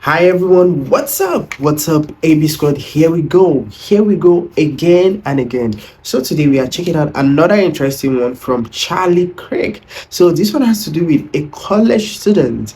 Hi everyone, what's up? What's up, AB Squad? Here we go again and again. So today we are checking out another interesting one from Charlie Kirk. So this one has to do with a college student,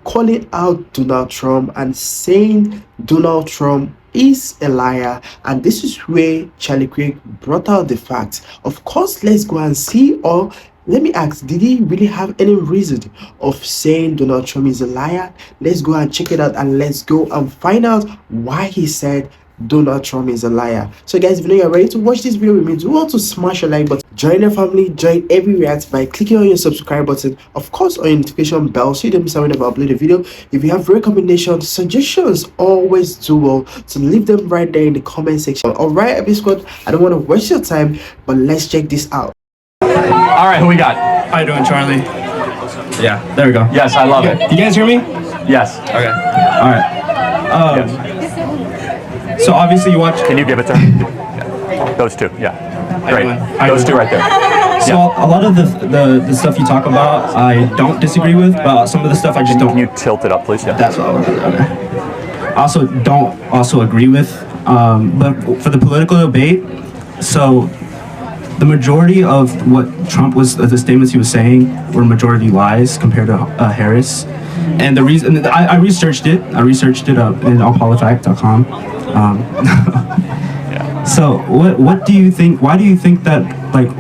calling out Donald Trump and saying Donald Trump is a liar, and this is where Charlie Kirk brought out the facts. Of course, let's go and see, or let me ask, did he really have any reason of saying Donald Trump is a liar? Let's go and check it out, and let's go and find out why he said Donald Trump is a liar. So guys, if you know you're ready to watch this video with me, do want to smash a like button, join the family, join every react by clicking on your subscribe button, of course on your notification bell, so you don't miss out whenever I upload a video. If you have recommendations, suggestions, always do well to leave them right there in the comment section. All right, Epic Squad, I don't want to waste your time, but let's check this out. All right, who we got? How you doing, Charlie? Yeah, there we go. Yes, I love it. You guys hear me? Yes. Okay. All right. Yes. So obviously you watch. Can you give it to her? Yeah. Those two, yeah. Great. Those two right there. So a lot of the stuff you talk about, I don't disagree with, but some of the stuff I just don't. Can you tilt it up, please? Yeah. That's what I want to do. Okay. I also don't agree with, but for the political debate, so the majority of what Trump was, the statements he was saying, were majority lies compared to Harris. And the reason, I researched it. in allpolifact.com. Yeah. So what do you think? Why do you think that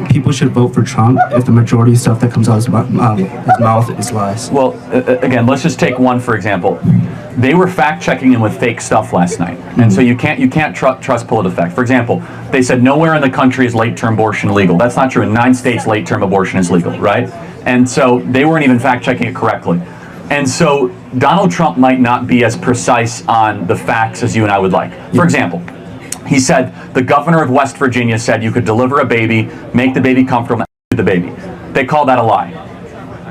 people should vote for Trump if the majority of stuff that comes out of his mouth is lies? Well, again, let's just take one for example. They were fact checking him with fake stuff last night, and so you can't trust PolitiFact. For example, they said nowhere in the country is late-term abortion legal. That's not true. In 9 states, late-term abortion is legal, right? And so they weren't even fact checking it correctly. And so Donald Trump might not be as precise on the facts as you and I would like. For example, he said the governor of West Virginia said you could deliver a baby, make the baby comfortable, and feed the baby. They call that a lie.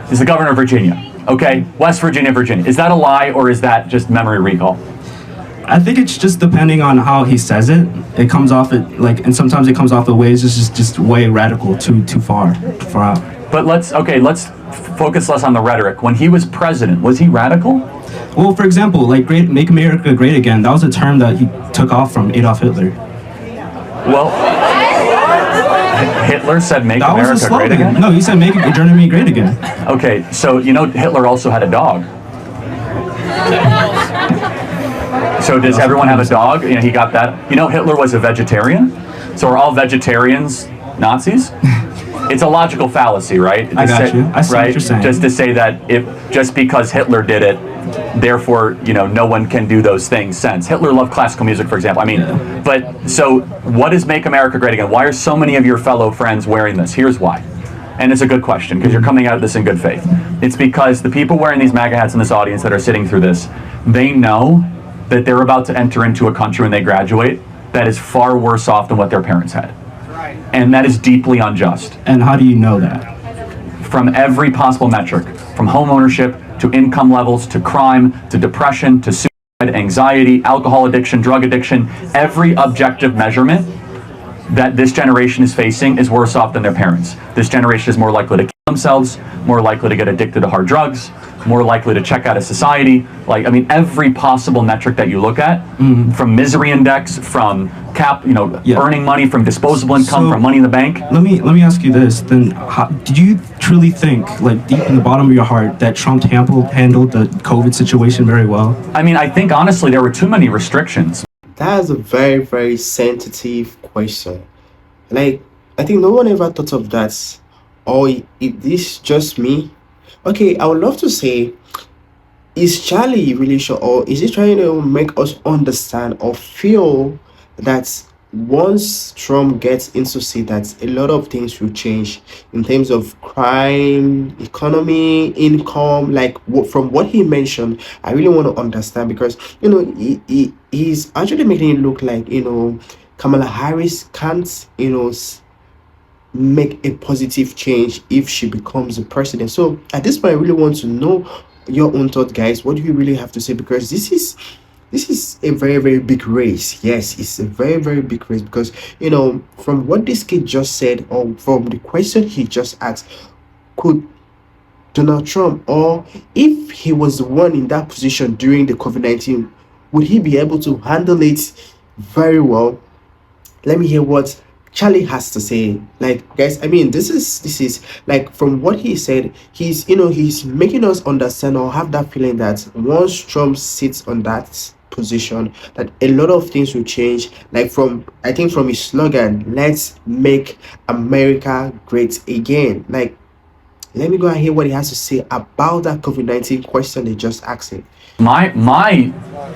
He's the governor of Virginia. Okay, West Virginia, Virginia. Is that a lie or is that just memory recall? I think it's just depending on how he says it. It comes off and sometimes it comes off the way it's just way radical, too far out. But let's focus less on the rhetoric. When he was president, was he radical? Well, for example, "Make America Great Again," that was a term that he took off from Adolf Hitler. Well, Hitler said "Make That was America a Great slogan. Again." No, he said "Make Germany Great Again." Okay, so Hitler also had a dog. So does everyone have a dog? He got that. Hitler was a vegetarian. So are all vegetarians Nazis? It's a logical fallacy, right? I got you. I see what you're saying. Just to say that just because Hitler did it, therefore, no one can do those things. Hitler loved classical music, for example. But so what is Make America Great Again? Why are so many of your fellow friends wearing this? Here's why. And it's a good question because you're coming out of this in good faith. It's because the people wearing these MAGA hats in this audience that are sitting through this, they know that they're about to enter into a country when they graduate that is far worse off than what their parents had. And that is deeply unjust. And how do you know that? From every possible metric, from home ownership to income levels to crime to depression to suicide, anxiety, alcohol addiction, drug addiction, every objective measurement that this generation is facing is worse off than their parents. This generation is more likely to kill themselves, more likely to get addicted to hard drugs, more likely to check out of society. Every possible metric that you look at, from misery index, from earning money, from disposable income, from money in the bank. Let me ask you this. Then, did you truly think, deep in the bottom of your heart, that Trump handled the COVID situation very well? I think honestly there were too many restrictions. That is a very, very sensitive question. I think no one ever thought of that. Or is this just me? Okay, I would love to say, is Charlie really sure, or is he trying to make us understand or feel that once Trump gets into seat, that a lot of things will change in terms of crime, economy, income? From what he mentioned, I really want to understand, because he's actually making it look like Kamala Harris can't make a positive change if she becomes the president. So at this point, I really want to know your own thought, guys. What do you really have to say? Because this is a very, very big race. Yes, it's a very, very big race, because from what this kid just said, or from the question he just asked, could Donald Trump, or if he was the one in that position during the COVID-19, would he be able to handle it very well? Let me hear what Charlie has to say. Like, guys, I mean, this is like, from what he said, he's, he's making us understand or have that feeling that once Trump sits on that position, that a lot of things will change. Like, from, I think, from his slogan, "Let's make America great again." Like, let me go and hear what he has to say about that COVID-19 question they just asked him. My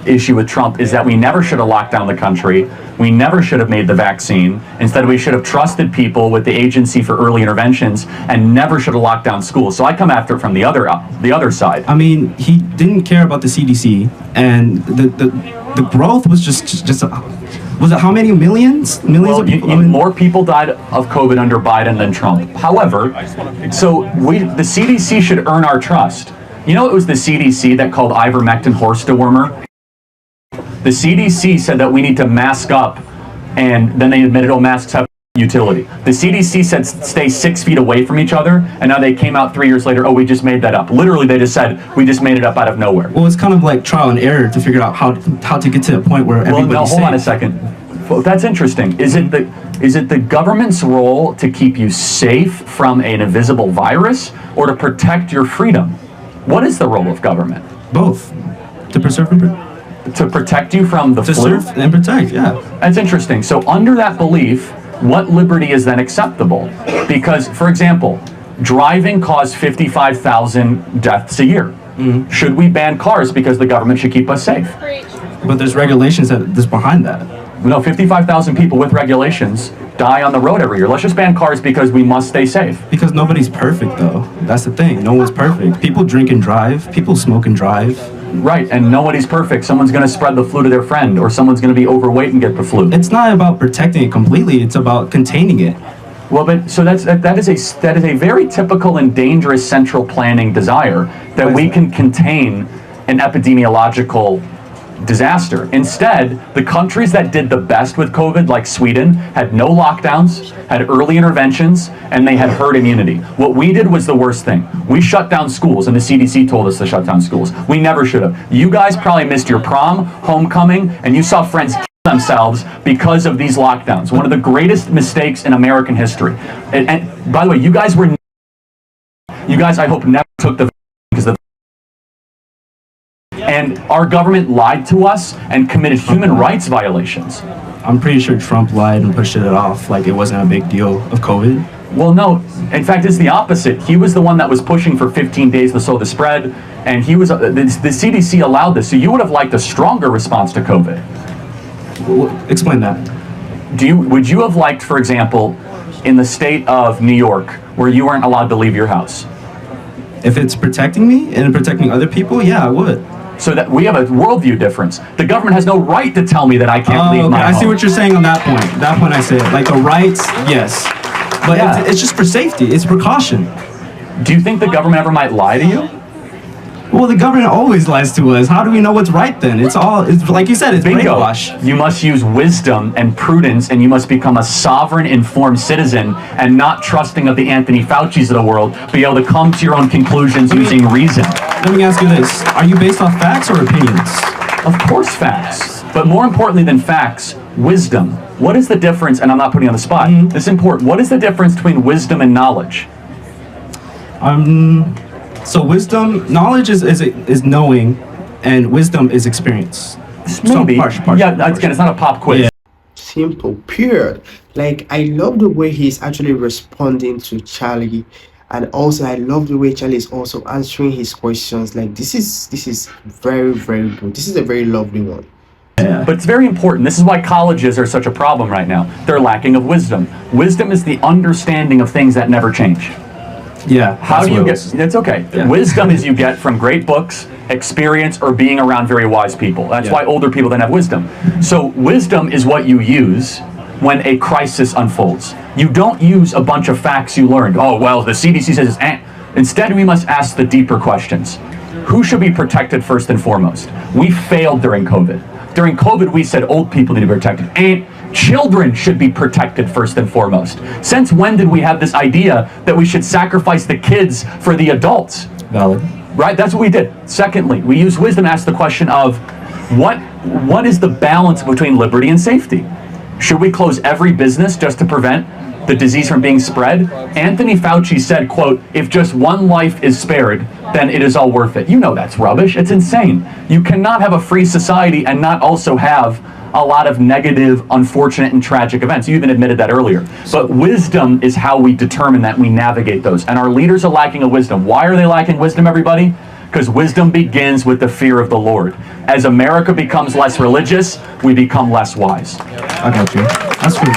issue with Trump is that we never should have locked down the country. We never should have made the vaccine. Instead, we should have trusted people with the Agency for Early Interventions and never should have locked down schools. So I come after it from the other side. I mean, he didn't care about the CDC, and the growth was just was it how many millions? Millions Well, of people? more people died of COVID under Biden than Trump. However, so the CDC should earn our trust. You know, it was the CDC that called ivermectin horse dewormer. The CDC said that we need to mask up, and then they admitted, oh, masks have utility. The CDC said stay 6 feet away from each other, and now they came out 3 years later, oh, we just made that up. Literally, they just said, we just made it up out of nowhere. Well, it's kind of like trial and error to figure out how to get to a point where everybody's Well, no, hold on a second. Well, that's interesting. Is it the government's role to keep you safe from an invisible virus, or to protect your freedom? What is the role of government? Both. To preserve and To protect you from the to flu? serve and protect, yeah. That's interesting. So under that belief, what liberty is then acceptable? Because, for example, driving caused 55,000 deaths a year. Should we ban cars because the government should keep us safe? But there's regulations that's behind that. No, 55,000 people with regulations die on the road every year. Let's just ban cars because we must stay safe. Because nobody's perfect, though. That's the thing. No one's perfect. People drink and drive. People smoke and drive. Right, and nobody's perfect. Someone's going to spread the flu to their friend, or someone's going to be overweight and get the flu. It's not about protecting it completely. It's about containing it. Well, but so that is a very typical and dangerous central planning desire that we can contain an epidemiological disaster. Instead, the countries that did the best with COVID, like Sweden, had no lockdowns, had early interventions, and they had herd immunity. What we did was the worst thing. We shut down schools, and the CDC told us to shut down schools. We never should have. You guys probably missed your prom, homecoming, and you saw friends kill themselves because of these lockdowns. One of the greatest mistakes in American history. And by the way, you guys, I hope, never took the because the and our government lied to us and committed human rights violations. I'm pretty sure Trump lied and pushed it off like it wasn't a big deal of COVID. Well, no. In fact, it's the opposite. He was the one that was pushing for 15 days to slow the spread, and he was the CDC allowed this. So you would have liked a stronger response to COVID. Explain that. Would you have liked, for example, in the state of New York, where you weren't allowed to leave your house? If it's protecting me and protecting other people, yeah, I would. So that we have a worldview difference. The government has no right to tell me that I can't leave my home. I see what you're saying on that point. That point I say it. Like the rights, yes. But Yeah. it's just for safety. It's precaution. Do you think the government ever might lie to you? Well, the government always lies to us. How do we know what's right then? It's like you said, it's Bingo. brainwash. You must use wisdom and prudence, and you must become a sovereign, informed citizen, and not trusting of the Anthony Fauci's of the world. Be able to come to your own conclusions using reason. Let me ask you this. Are you based off facts or opinions? Of course, facts. But more importantly than facts, wisdom. What is the difference? And I'm not putting you on the spot. This is important. What is the difference between wisdom and knowledge? So wisdom, knowledge is knowing, and wisdom is experience. Maybe. So Again, it's not a pop quiz. Yeah. Simple, period. Like, I love the way he's actually responding to Charlie, and also I love the way Charlie is also answering his questions. Like, this is very, very good. This is a very lovely one. But it's very important. This is why colleges are such a problem right now. They're lacking of wisdom. Wisdom is the understanding of things that never change. Yeah. How do you get? It's okay. Yeah. Wisdom is you get from great books, experience, or being around very wise people. That's why older people then have wisdom. So wisdom is what you use when a crisis unfolds. You don't use a bunch of facts you learned. Oh, well, the CDC says it's Instead, we must ask the deeper questions. Who should be protected first and foremost? We failed during COVID. During COVID, we said old people need to be protected. Children should be protected first and foremost. Since when did we have this idea that we should sacrifice the kids for the adults? Valid. Right? That's what we did. Secondly, we use wisdom to ask the question of what is the balance between liberty and safety? Should we close every business just to prevent the disease from being spread? Anthony Fauci said, quote, if just one life is spared, then it is all worth it. You know that's rubbish. It's insane. You cannot have a free society and not also have a lot of negative, unfortunate, and tragic events. You even admitted that earlier. But wisdom is how we determine that, we navigate those. And our leaders are lacking of wisdom. Why are they lacking wisdom, everybody? Because wisdom begins with the fear of the Lord. As America becomes less religious, we become less wise. I got you. That's good.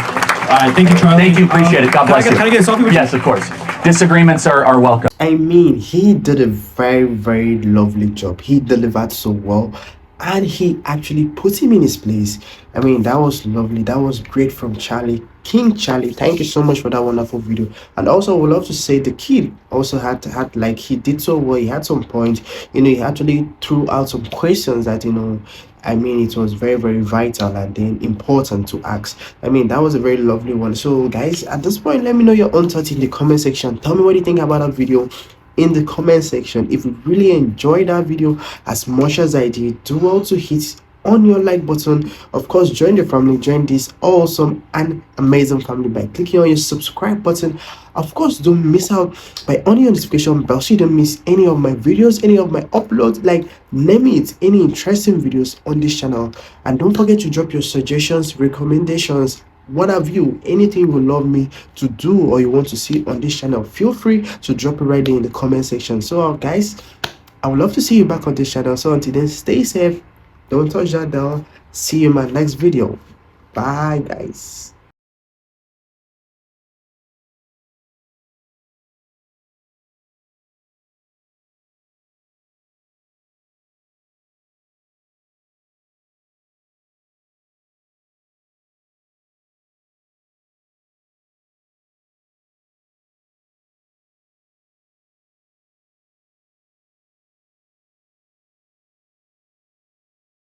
All right, thank you, Charlie. Thank you, appreciate it. God bless you. Can I get a selfie with you? Yes, of course. Disagreements are welcome. I mean, he did a very, very lovely job. He delivered so well, and he actually put him in his place. I mean, that was lovely. That was great from Charlie. King Charlie, thank you so much for that wonderful video. And also, I would love to say the kid also had like, he did so well. He had some points, you know. He actually threw out some questions that, you know, I mean, it was very, very vital and then important to ask. I mean, that was a very lovely one. So guys, at this point, let me know your own thoughts in the comment section. Tell me what you think about that video in the comment section. If you really enjoyed that video as much as I did, do well to hit on your like button. Of course, join the family, join this awesome and amazing family by clicking on your subscribe button. Of course, don't miss out by on your notification bell so you don't miss any of my videos, any of my uploads, like name it, any interesting videos on this channel. And don't forget to drop your suggestions, recommendations, what have you, anything you would love me to do or you want to see on this channel. Feel free to drop it right there in the comment section. So guys, I would love to see you back on this channel. So until then, stay safe, don't touch that dial. See you in my next video. Bye guys.